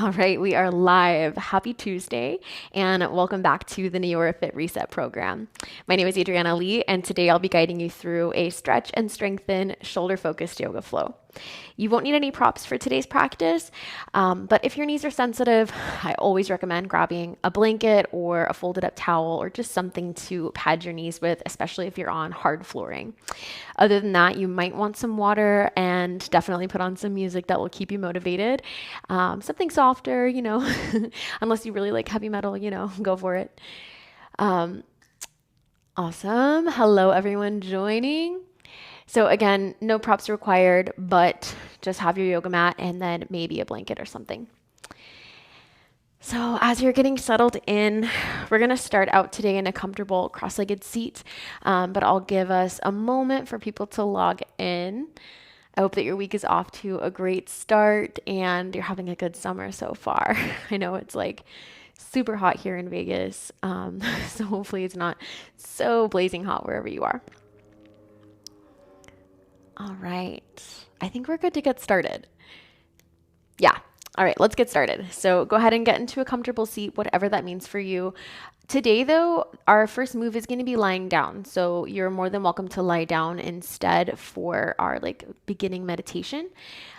All right, we are live. Happy Tuesday, and welcome back to the NeoraFit Reset Program. My name is Adriana Lee, and today I'll be guiding you through a stretch and strengthen shoulder-focused yoga flow. You won't need any props for today's practice, but if your knees are sensitive, I always recommend grabbing a blanket or a folded up towel or just something to pad your knees with, especially if you're on hard flooring. Other than that, you might want some water and definitely put on some music that will keep you motivated. Something softer, unless you really like heavy metal, go for it. Awesome. Hello, everyone joining. So again, no props required, but just have your yoga mat and then maybe a blanket or something. So as you're getting settled in, we're going to start out today in a comfortable cross-legged seat, but I'll give us a moment for people to log in. I hope that your week is off to a great start and you're having a good summer so far. I know it's like super hot here in Vegas, so hopefully it's not so blazing hot wherever you are. All right, I think we're good to get started. Yeah. All right, let's get started. So go ahead and get into a comfortable seat, whatever that means for you. Today, though, our first move is going to be lying down. So you're more than welcome to lie down instead for our beginning meditation.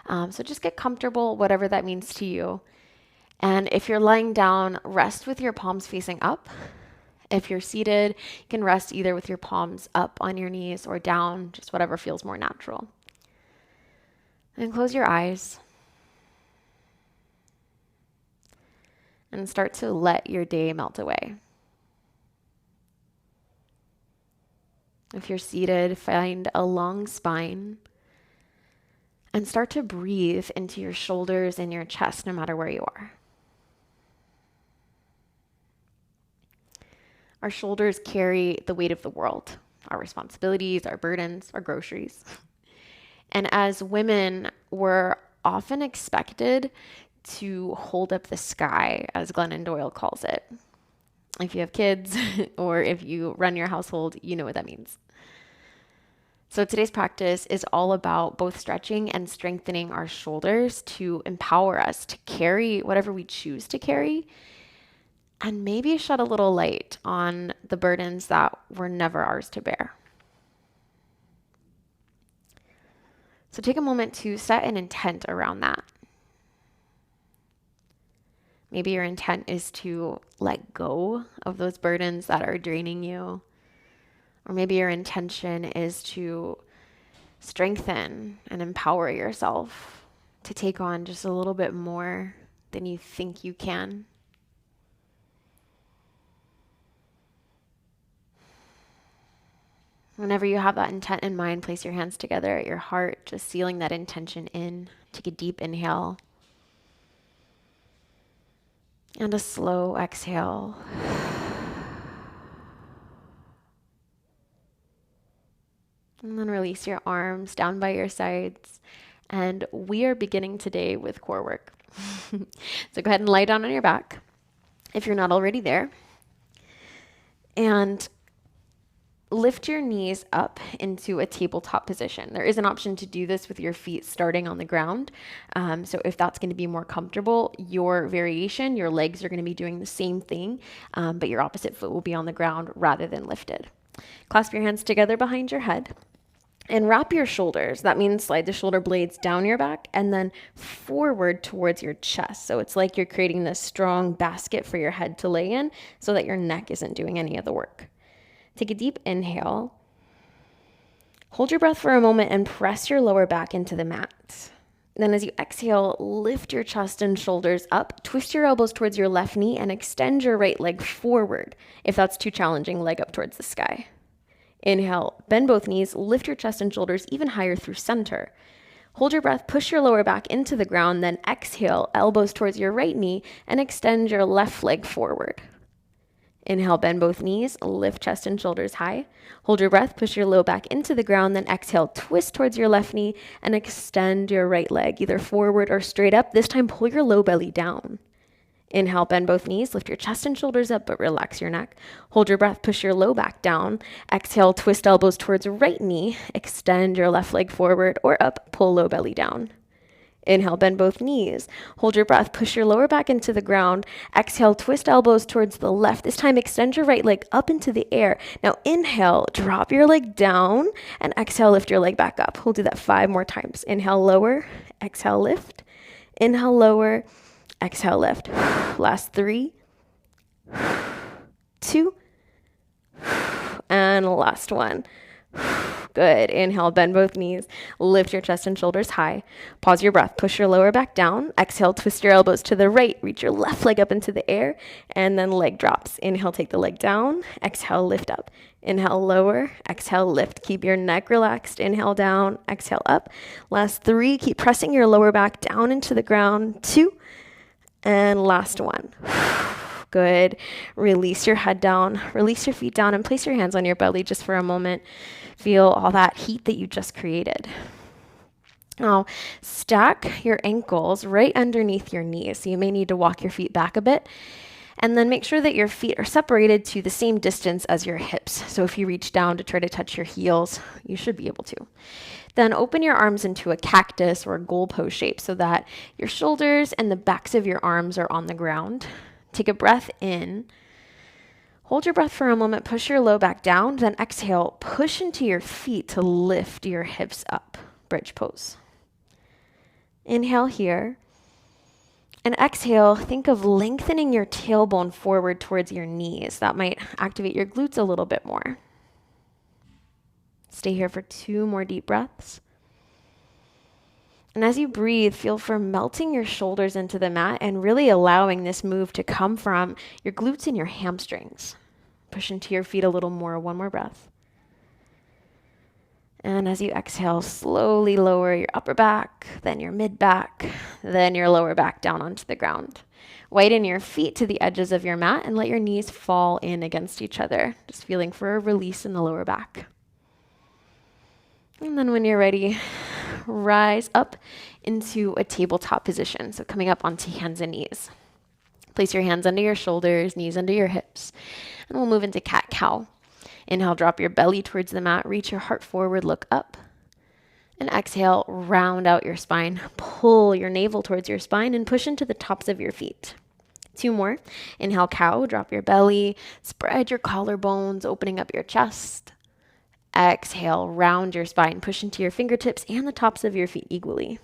So just get comfortable, whatever that means to you. And if you're lying down, rest with your palms facing up. If you're seated, you can rest either with your palms up on your knees or down, just whatever feels more natural. And close your eyes. And start to let your day melt away. If you're seated, find a long spine and start to breathe into your shoulders and your chest, no matter where you are. Our shoulders carry the weight of the world, our responsibilities, our burdens, our groceries. And as women, we're often expected to hold up the sky, as Glennon Doyle calls it. If you have kids or if you run your household, you know what that means. So today's practice is all about both stretching and strengthening our shoulders to empower us to carry whatever we choose to carry, and maybe shed a little light on the burdens that were never ours to bear. So take a moment to set an intent around that. Maybe your intent is to let go of those burdens that are draining you. Or maybe your intention is to strengthen and empower yourself to take on just a little bit more than you think you can. Whenever you have that intent in mind, place your hands together at your heart, just sealing that intention in. Take a deep inhale. And a slow exhale. And then release your arms down by your sides. And we are beginning today with core work. So go ahead and lie down on your back if you're not already there. And lift your knees up into a tabletop position. There is an option to do this with your feet starting on the ground. So if that's going to be more comfortable, your variation, your legs are going to be doing the same thing, but your opposite foot will be on the ground rather than lifted. Clasp your hands together behind your head and wrap your shoulders. That means slide the shoulder blades down your back and then forward towards your chest. So it's like you're creating this strong basket for your head to lay in so that your neck isn't doing any of the work. Take a deep inhale. Hold your breath for a moment and press your lower back into the mat. Then as you exhale, lift your chest and shoulders up, twist your elbows towards your left knee and extend your right leg forward. If that's too challenging, leg up towards the sky. Inhale, bend both knees, lift your chest and shoulders even higher through center. Hold your breath, push your lower back into the ground, then exhale, elbows towards your right knee and extend your left leg forward. Inhale, bend both knees, lift chest and shoulders high. Hold your breath, push your low back into the ground, then exhale, twist towards your left knee and extend your right leg, either forward or straight up. This time, pull your low belly down. Inhale, bend both knees, lift your chest and shoulders up, but relax your neck. Hold your breath, push your low back down. Exhale, twist elbows towards right knee, extend your left leg forward or up, pull low belly down. Inhale, bend both knees. Hold your breath. Push your lower back into the ground. Exhale, twist elbows towards the left. This time, extend your right leg up into the air. Now, inhale, drop your leg down, and exhale, lift your leg back up. We'll do that 5 more times. Inhale, lower. Exhale, lift. Inhale, lower. Exhale, lift. Last 3, 2, and last 1. Good. Inhale, bend both knees. Lift your chest and shoulders high. Pause your breath. Push your lower back down. Exhale, twist your elbows to the right. Reach your left leg up into the air, and then leg drops. Inhale, take the leg down. Exhale, lift up. Inhale, lower. Exhale, lift. Keep your neck relaxed. Inhale, down. Exhale, up. Last 3. Keep pressing your lower back down into the ground. 2. And last 1. Good. Release your head down. Release your feet down and place your hands on your belly just for a moment. Feel all that heat that you just created. Now, stack your ankles right underneath your knees. So you may need to walk your feet back a bit. And then make sure that your feet are separated to the same distance as your hips. So if you reach down to try to touch your heels, you should be able to. Then open your arms into a cactus or a goal pose shape so that your shoulders and the backs of your arms are on the ground. Take a breath in. Hold your breath for a moment, push your low back down, then exhale, push into your feet to lift your hips up. Bridge pose. Inhale here. And exhale, think of lengthening your tailbone forward towards your knees. That might activate your glutes a little bit more. Stay here for 2 more deep breaths. And as you breathe, feel for melting your shoulders into the mat and really allowing this move to come from your glutes and your hamstrings. Push into your feet a little more. 1 more breath. And as you exhale, slowly lower your upper back, then your mid back, then your lower back down onto the ground. Widen your feet to the edges of your mat and let your knees fall in against each other. Just feeling for a release in the lower back. And then when you're ready, rise up into a tabletop position. So coming up onto hands and knees. Place your hands under your shoulders, knees under your hips, and we'll move into cat-cow. Inhale, drop your belly towards the mat, reach your heart forward, look up. And exhale, round out your spine. Pull your navel towards your spine and push into the tops of your feet. 2 more. Inhale, cow, drop your belly, spread your collarbones, opening up your chest. Exhale, round your spine, push into your fingertips and the tops of your feet equally.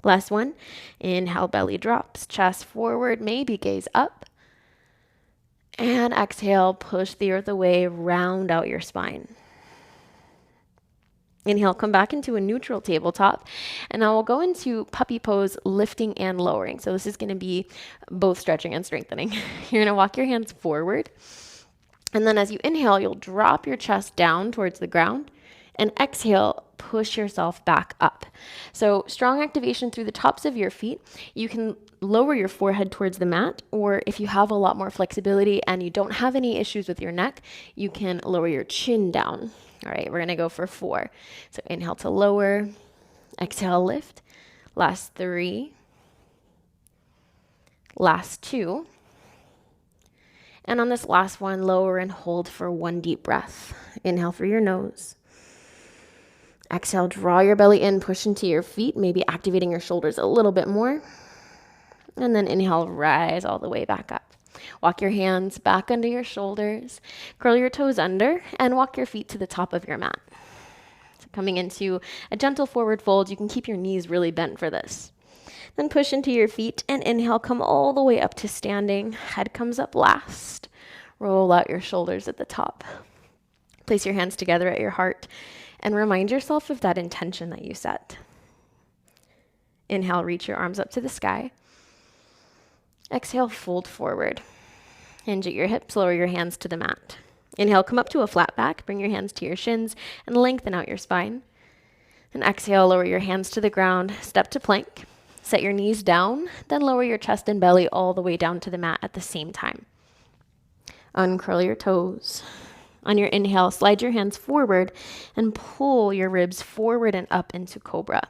Last one. Inhale, belly drops, chest forward, maybe gaze up. And exhale, push the earth away, round out your spine. Inhale, come back into a neutral tabletop. And now we'll go into puppy pose, lifting and lowering. So this is going to be both stretching and strengthening. You're going to walk your hands forward. And then as you inhale, you'll drop your chest down towards the ground. And exhale, push yourself back up. So strong activation through the tops of your feet. You can lower your forehead towards the mat, or if you have a lot more flexibility and you don't have any issues with your neck, you can lower your chin down. All right, we're gonna go for 4. So inhale to lower, exhale, lift. Last 3, last 2. And on this last one, lower and hold for 1 deep breath. Inhale through your nose. Exhale, draw your belly in, push into your feet, maybe activating your shoulders a little bit more. And then inhale, rise all the way back up. Walk your hands back under your shoulders, curl your toes under, and walk your feet to the top of your mat. So coming into a gentle forward fold, you can keep your knees really bent for this. Then push into your feet and inhale, come all the way up to standing. Head comes up last. Roll out your shoulders at the top. Place your hands together at your heart and remind yourself of that intention that you set. Inhale, reach your arms up to the sky. Exhale, fold forward. Hinge at your hips, lower your hands to the mat. Inhale, come up to a flat back, bring your hands to your shins and lengthen out your spine. And exhale, lower your hands to the ground, step to plank. Set your knees down, then lower your chest and belly all the way down to the mat at the same time. Uncurl your toes. On your inhale, slide your hands forward and pull your ribs forward and up into cobra.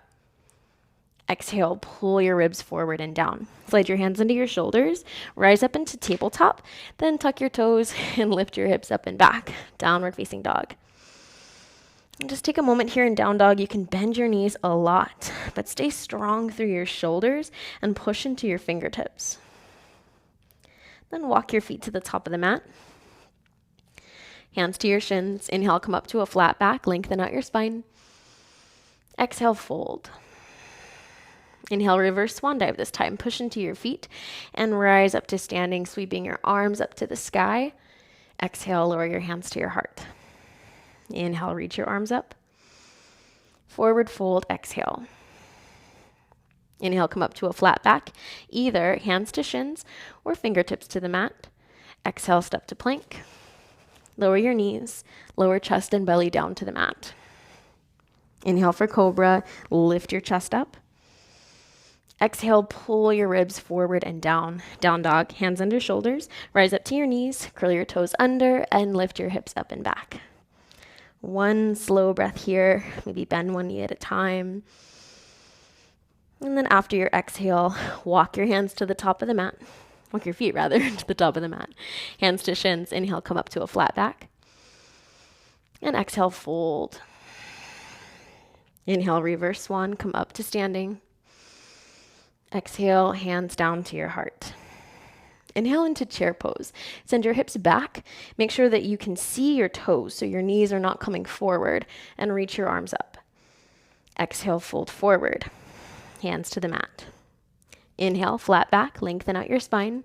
Exhale, pull your ribs forward and down. Slide your hands into your shoulders, rise up into tabletop, then tuck your toes and lift your hips up and back, downward facing dog. And just take a moment here in down dog. You can bend your knees a lot, but stay strong through your shoulders and push into your fingertips. Then walk your feet to the top of the mat. Hands to your shins. Inhale, come up to a flat back. Lengthen out your spine. Exhale, fold. Inhale, reverse swan dive this time. Push into your feet and rise up to standing, sweeping your arms up to the sky. Exhale, lower your hands to your heart. Inhale, reach your arms up. Forward fold, exhale. Inhale, come up to a flat back, either hands to shins or fingertips to the mat. Exhale, step to plank. Lower your knees, lower chest and belly down to the mat. Inhale for cobra, lift your chest up. Exhale, pull your ribs forward and down. Down dog, hands under shoulders, rise up to your knees, curl your toes under, and lift your hips up and back. One slow breath here, maybe bend one knee at a time. And then after your exhale, walk your hands to the top of the mat. Walk your feet, rather, to the top of the mat. Hands to shins. Inhale, come up to a flat back. And exhale, fold. Inhale, reverse swan, come up to standing. Exhale, hands down to your heart. Inhale into chair pose. Send your hips back. Make sure that you can see your toes so your knees are not coming forward, and reach your arms up. Exhale, fold forward. Hands to the mat. Inhale, flat back, lengthen out your spine.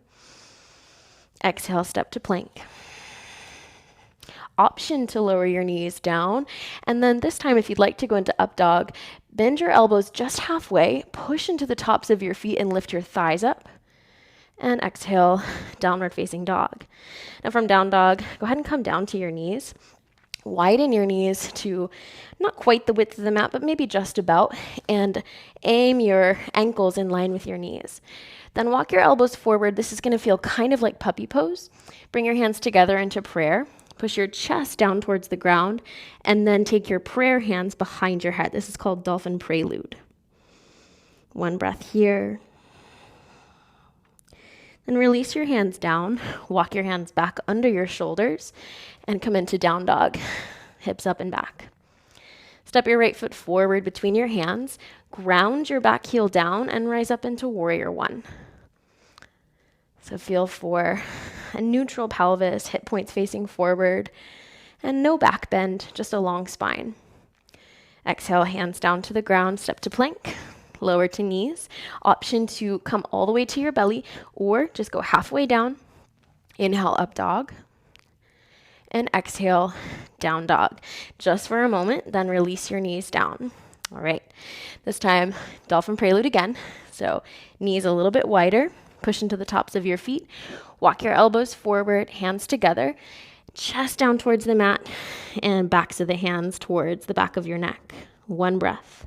Exhale, step to plank. Option to lower your knees down. And then this time, if you'd like to go into up dog, bend your elbows just halfway, push into the tops of your feet and lift your thighs up. And exhale, downward facing dog. Now from down dog, go ahead and come down to your knees. Widen your knees to not quite the width of the mat, but maybe just about, and aim your ankles in line with your knees. Then walk your elbows forward. This is going to feel kind of like puppy pose. Bring your hands together into prayer. Push your chest down towards the ground, and then take your prayer hands behind your head. This is called dolphin prelude. One breath here. Then release your hands down. Walk your hands back under your shoulders and come into down dog. Hips up and back. Step your right foot forward between your hands. Ground your back heel down and rise up into warrior one. So feel for a neutral pelvis, hip points facing forward, and no back bend, just a long spine. Exhale, hands down to the ground, step to plank. Lower to knees. Option to come all the way to your belly or just go halfway down. Inhale, up dog. And exhale, down dog. Just for a moment, then release your knees down. All right, this time, dolphin prelude again. So knees a little bit wider. Push into the tops of your feet. Walk your elbows forward, hands together. Chest down towards the mat and backs of the hands towards the back of your neck. One breath.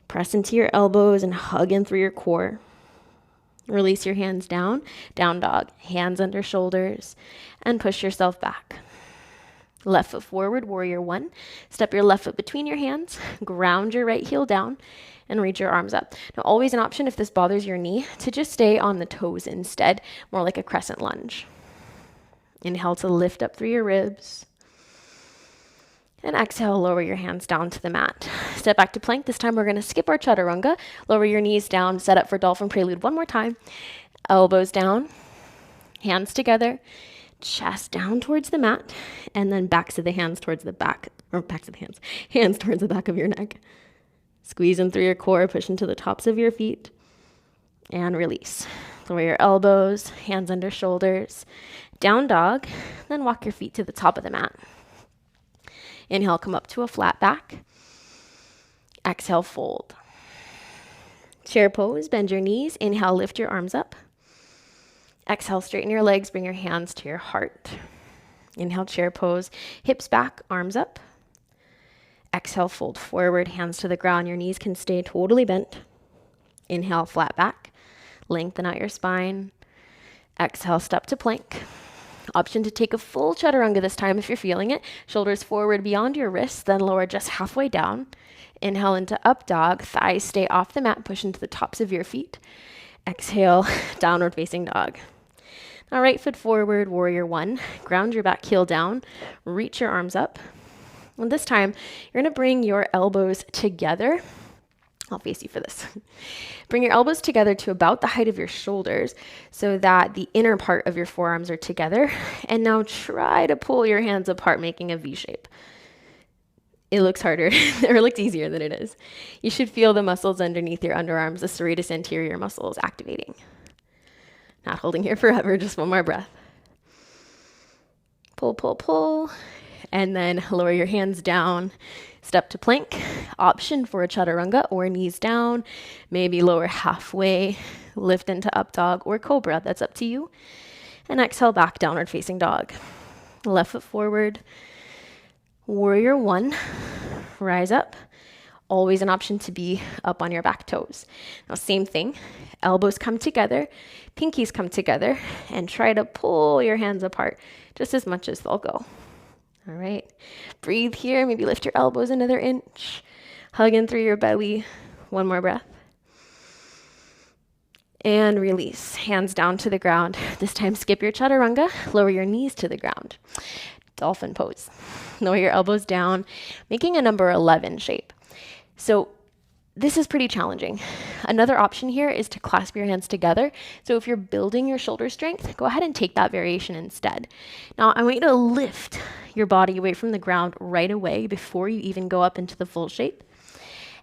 Press into your elbows and hug in through your core. Release your hands down, down dog, hands under shoulders, and push yourself back. Left foot forward, warrior one. Step your left foot between your hands, ground your right heel down, and reach your arms up. Now, always an option if this bothers your knee to just stay on the toes instead, more like a crescent lunge. Inhale to lift up through your ribs. And exhale, lower your hands down to the mat. Step back to plank. This time we're going to skip our chaturanga. Lower your knees down, set up for dolphin prelude one more time. Elbows down, hands together, chest down towards the mat, and then backs of the hands towards the back, or backs of the hands, hands towards the back of your neck. Squeeze in through your core, push into the tops of your feet, and release. Lower your elbows, hands under shoulders, down dog, then walk your feet to the top of the mat. Inhale, come up to a flat back. Exhale, fold. Chair pose, bend your knees. Inhale, lift your arms up. Exhale, straighten your legs, bring your hands to your heart. Inhale, chair pose, hips back, arms up. Exhale, fold forward, hands to the ground. Your knees can stay totally bent. Inhale, flat back. Lengthen out your spine. Exhale, step to plank. Option to take a full chaturanga this time if you're feeling it. Shoulders forward beyond your wrists, then lower just halfway down. Inhale into up dog. Thighs stay off the mat. Push into the tops of your feet. Exhale, downward facing dog. Now right foot forward, warrior one. Ground your back heel down. Reach your arms up. And this time, you're going to bring your elbows together. I'll face you for this. Bring your elbows together to about the height of your shoulders so that the inner part of your forearms are together. And now try to pull your hands apart, making a V shape. It looks harder, or it looks easier than it is. You should feel the muscles underneath your underarms, the serratus anterior muscles activating. Not holding here forever, just one more breath. Pull, pull, pull. And then lower your hands down. Step to plank. Option for a chaturanga or knees down. Maybe lower halfway. Lift into up dog or cobra. That's up to you. And exhale back, downward facing dog. Left foot forward. Warrior one. Rise up. Always an option to be up on your back toes. Now, same thing. Elbows come together. Pinkies come together. And try to pull your hands apart just as much as they'll go. All right, breathe here. Maybe lift your elbows another inch. Hug in through your belly. One more breath. And release. Hands down to the ground. This time, skip your chaturanga. Lower your knees to the ground. Dolphin pose. Lower your elbows down, making a number 11 shape. So this is pretty challenging. Another option here is to clasp your hands together. So if you're building your shoulder strength, go ahead and take that variation instead. Now, I want you to lift your body away from the ground right away before you even go up into the full shape.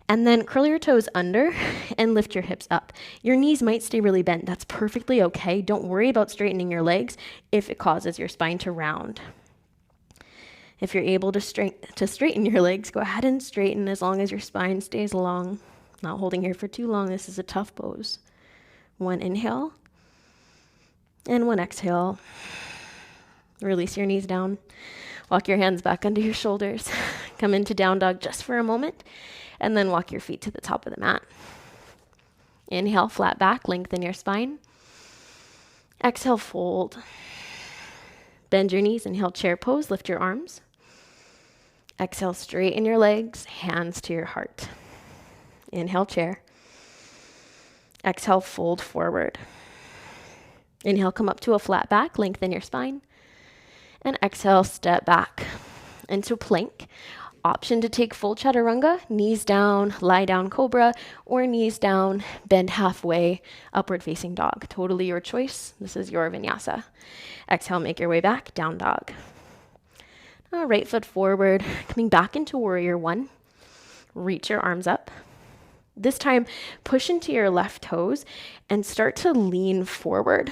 And then curl your toes under and lift your hips up. Your knees might stay really bent. That's perfectly okay. Don't worry about straightening your legs if it causes your spine to round. If you're able to straighten your legs, go ahead and straighten as long as your spine stays long. Not holding here for too long. This is a tough pose. One inhale and one exhale. Release your knees down. Walk your hands back under your shoulders. Come into down dog just for a moment, and then walk your feet to the top of the mat. Inhale, flat back, lengthen your spine. Exhale, fold. Bend your knees, inhale, chair pose, lift your arms. Exhale, straighten your legs, hands to your heart. Inhale, chair. Exhale, fold forward. Inhale, come up to a flat back, lengthen your spine. And exhale, step back into plank. Option to take full chaturanga, knees down, lie down cobra, or knees down, bend halfway, upward facing dog. Totally your choice. This is your vinyasa. Exhale, make your way back, down dog. Now, right foot forward, coming back into warrior one. Reach your arms up. This time, push into your left toes and start to lean forward.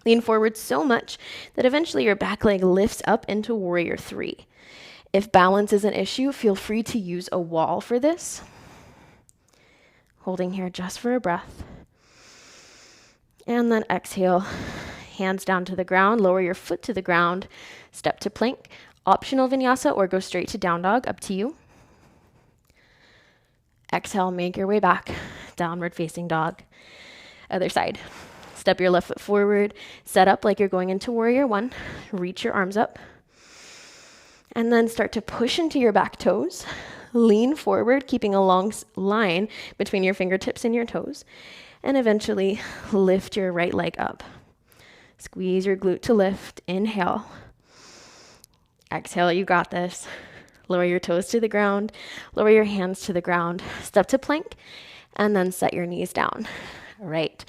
Lean forward so much that eventually your back leg lifts up into warrior three. If balance is an issue, feel free to use a wall for this. Holding here just for a breath. And then exhale, hands down to the ground, lower your foot to the ground, step to plank. Optional vinyasa or go straight to down dog, up to you. Exhale, make your way back, downward facing dog. Other side. Step your left foot forward, set up like you're going into warrior one. Reach your arms up. And then start to push into your back toes. Lean forward, keeping a long line between your fingertips and your toes. And eventually lift your right leg up. Squeeze your glute to lift. Inhale. Exhale, you got this. Lower your toes to the ground. Lower your hands to the ground. Step to plank. And then set your knees down. All right.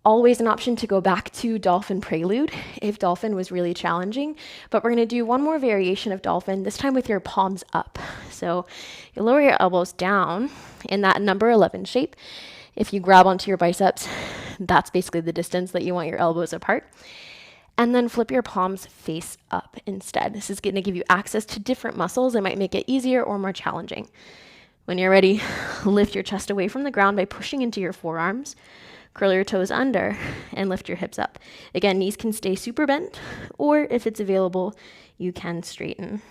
Always an option to go back to dolphin prelude if dolphin was really challenging. But we're going to do one more variation of dolphin, this time with your palms up. So you lower your elbows down in that number 11 shape. If you grab onto your biceps, that's basically the distance that you want your elbows apart. And then flip your palms face up instead. This is going to give you access to different muscles. It might make it easier or more challenging. When you're ready, lift your chest away from the ground by pushing into your forearms. Curl your toes under and lift your hips up. Again, knees can stay super bent, or if it's available, you can straighten.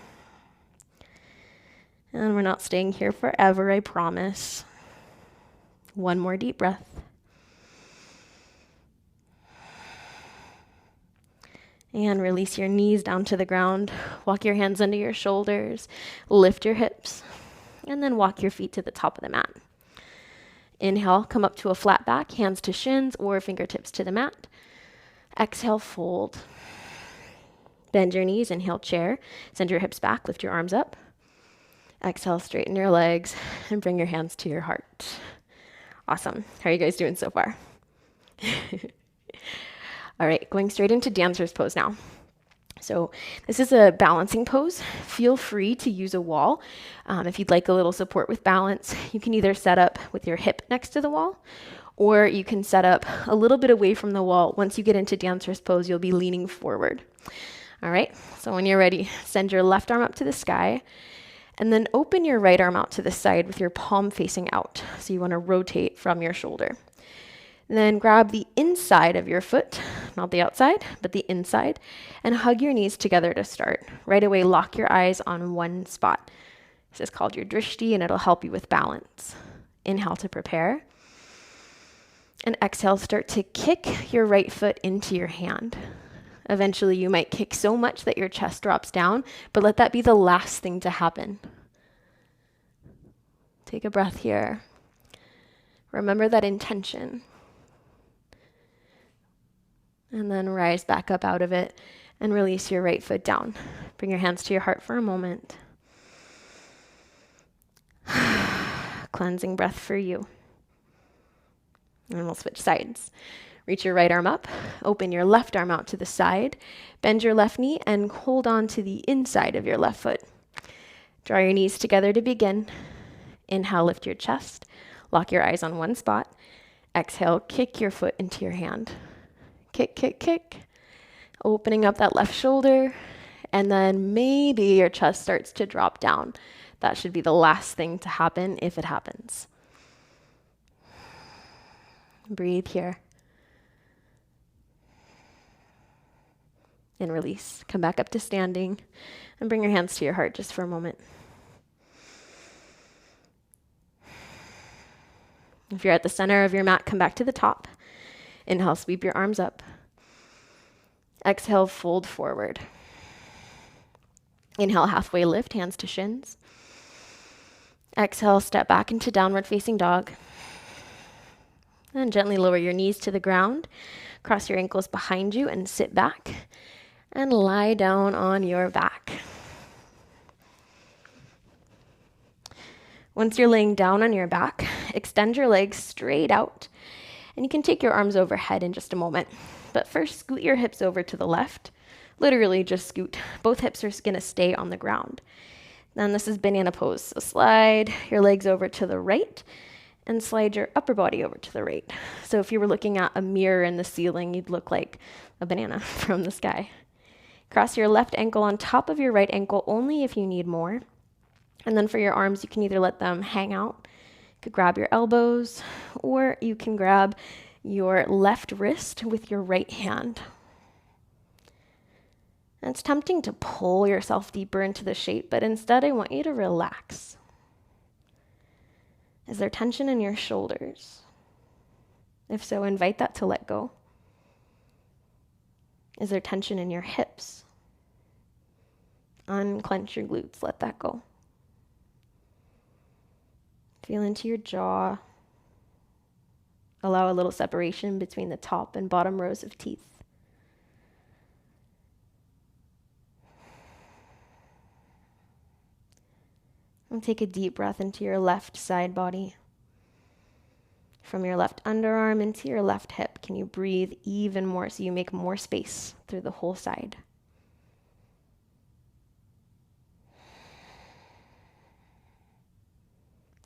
And we're not staying here forever, I promise. One more deep breath. And release your knees down to the ground. Walk your hands under your shoulders. Lift your hips. And then walk your feet to the top of the mat. Inhale, come up to a flat back, hands to shins or fingertips to the mat. Exhale, fold. Bend your knees, inhale, chair. Send your hips back, lift your arms up. Exhale, straighten your legs, and bring your hands to your heart. Awesome. How are you guys doing so far? All right, going straight into dancer's pose now. So this is a balancing pose. Feel free to use a wall. If you'd like a little support with balance, you can either set up with your hip next to the wall, or you can set up a little bit away from the wall. Once you get into dancer's pose, you'll be leaning forward. All right, so when you're ready, send your left arm up to the sky, and then open your right arm out to the side with your palm facing out. So you want to rotate from your shoulder. Then grab the inside of your foot, not the outside, but the inside, and hug your knees together to start. Right away, lock your eyes on one spot. This is called your drishti, and it'll help you with balance. Inhale to prepare. And exhale, start to kick your right foot into your hand. Eventually, you might kick so much that your chest drops down, but let that be the last thing to happen. Take a breath here. Remember that intention. And then rise back up out of it and release your right foot down. Bring your hands to your heart for a moment. Cleansing breath for you. And we'll switch sides. Reach your right arm up, open your left arm out to the side, bend your left knee, and hold on to the inside of your left foot. Draw your knees together to begin. Inhale, lift your chest. Lock your eyes on one spot. Exhale, kick your foot into your hand. Kick, kick, kick. Opening up that left shoulder, and then maybe your chest starts to drop down. That should be the last thing to happen if it happens. Breathe here. And release. Come back up to standing and bring your hands to your heart just for a moment. If you're at the center of your mat, come back to the top. Inhale, sweep your arms up. Exhale, fold forward. Inhale, halfway lift, hands to shins. Exhale, step back into downward facing dog. And gently lower your knees to the ground. Cross your ankles behind you and sit back. And lie down on your back. Once you're laying down on your back, extend your legs straight out. And you can take your arms overhead in just a moment. But first, scoot your hips over to the left. Literally just scoot. Both hips are going to stay on the ground. Then this is banana pose. So slide your legs over to the right and slide your upper body over to the right. So if you were looking at a mirror in the ceiling, you'd look like a banana from the sky. Cross your left ankle on top of your right ankle only if you need more. And then for your arms, you can either let them hang out. You could grab your elbows, or you can grab your left wrist with your right hand. And it's tempting to pull yourself deeper into the shape, but instead I want you to relax. Is there tension in your shoulders? If so, invite that to let go. Is there tension in your hips? Unclench your glutes, let that go. Feel into your jaw. Allow a little separation between the top and bottom rows of teeth. And take a deep breath into your left side body. From your left underarm into your left hip, can you breathe even more so you make more space through the whole side?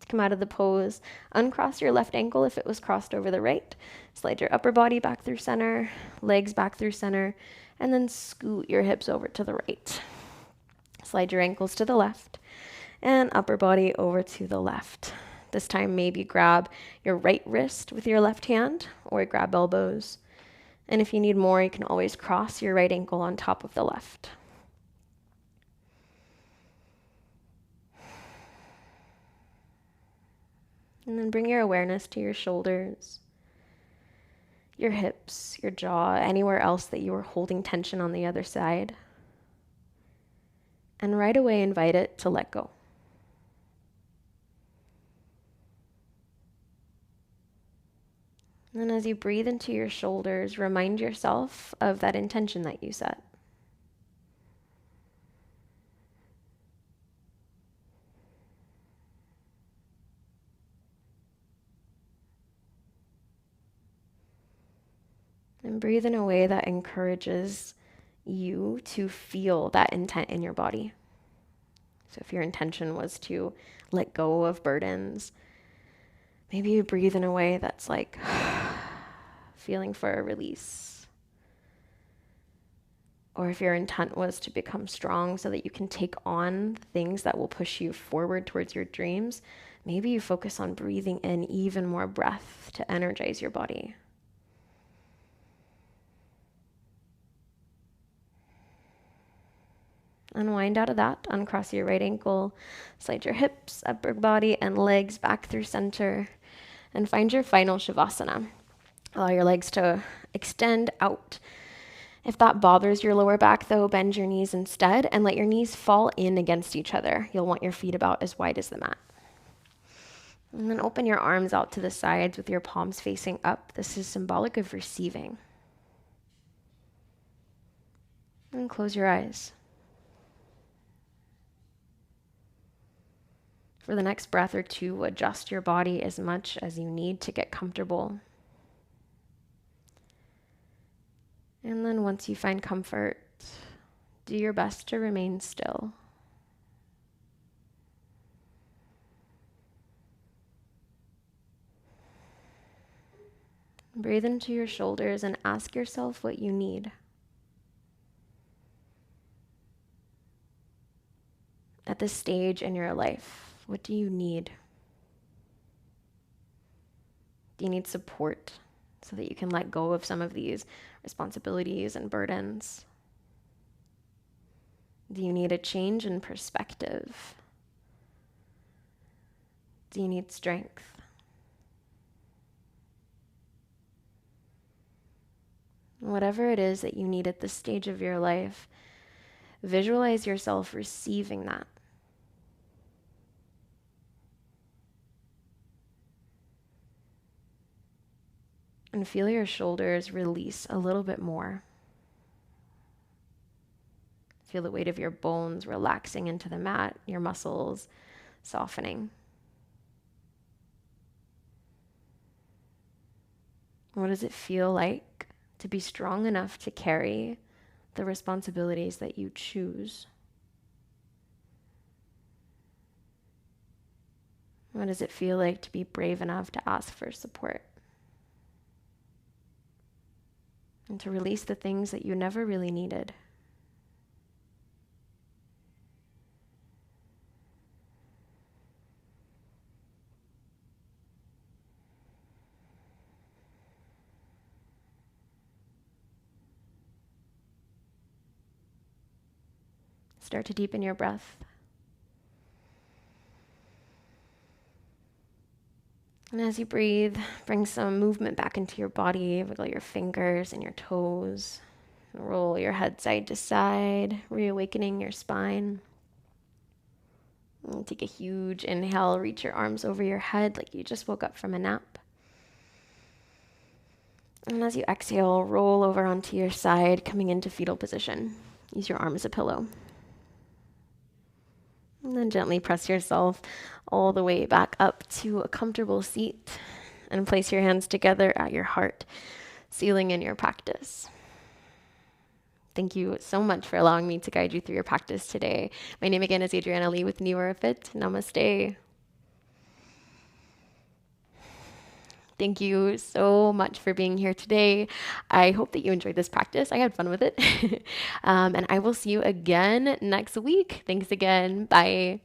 To come out of the pose, uncross your left ankle if it was crossed over the right. Slide your upper body back through center, legs back through center, and then scoot your hips over to the right. Slide your ankles to the left and upper body over to the left. This time, maybe grab your right wrist with your left hand or grab elbows. And if you need more, you can always cross your right ankle on top of the left. And then bring your awareness to your shoulders, your hips, your jaw, anywhere else that you are holding tension on the other side. And right away, invite it to let go. And as you breathe into your shoulders, remind yourself of that intention that you set. And breathe in a way that encourages you to feel that intent in your body. So if your intention was to let go of burdens, maybe you breathe in a way that's like feeling for a release. Or if your intent was to become strong so that you can take on things that will push you forward towards your dreams, maybe you focus on breathing in even more breath to energize your body. Unwind out of that, uncross your right ankle, slide your hips, upper body, and legs back through center, and find your final Shavasana. Allow your legs to extend out. If that bothers your lower back, though, bend your knees instead and let your knees fall in against each other. You'll want your feet about as wide as the mat. And then open your arms out to the sides with your palms facing up. This is symbolic of receiving. And close your eyes. For the next breath or two, adjust your body as much as you need to get comfortable. And then once you find comfort, do your best to remain still. Breathe into your shoulders and ask yourself what you need. At this stage in your life, what do you need? Do you need support so that you can let go of some of these responsibilities and burdens? Do you need a change in perspective? Do you need strength? Whatever it is that you need at this stage of your life, visualize yourself receiving that. And feel your shoulders release a little bit more. Feel the weight of your bones relaxing into the mat, your muscles softening. What does it feel like to be strong enough to carry the responsibilities that you choose? What does it feel like to be brave enough to ask for support? And to release the things that you never really needed. Start to deepen your breath. And as you breathe, bring some movement back into your body. Wiggle your fingers and your toes. Roll your head side to side, reawakening your spine. And take a huge inhale. Reach your arms over your head like you just woke up from a nap. And as you exhale, roll over onto your side, coming into fetal position. Use your arm as a pillow. And then gently press yourself all the way back up to a comfortable seat and place your hands together at your heart, sealing in your practice. Thank you so much for allowing me to guide you through your practice today. My name again is Adriana Lee with NeoraFit. Namaste. Thank you so much for being here today. I hope that you enjoyed this practice. I had fun with it. And I will see you again next week. Thanks again. Bye.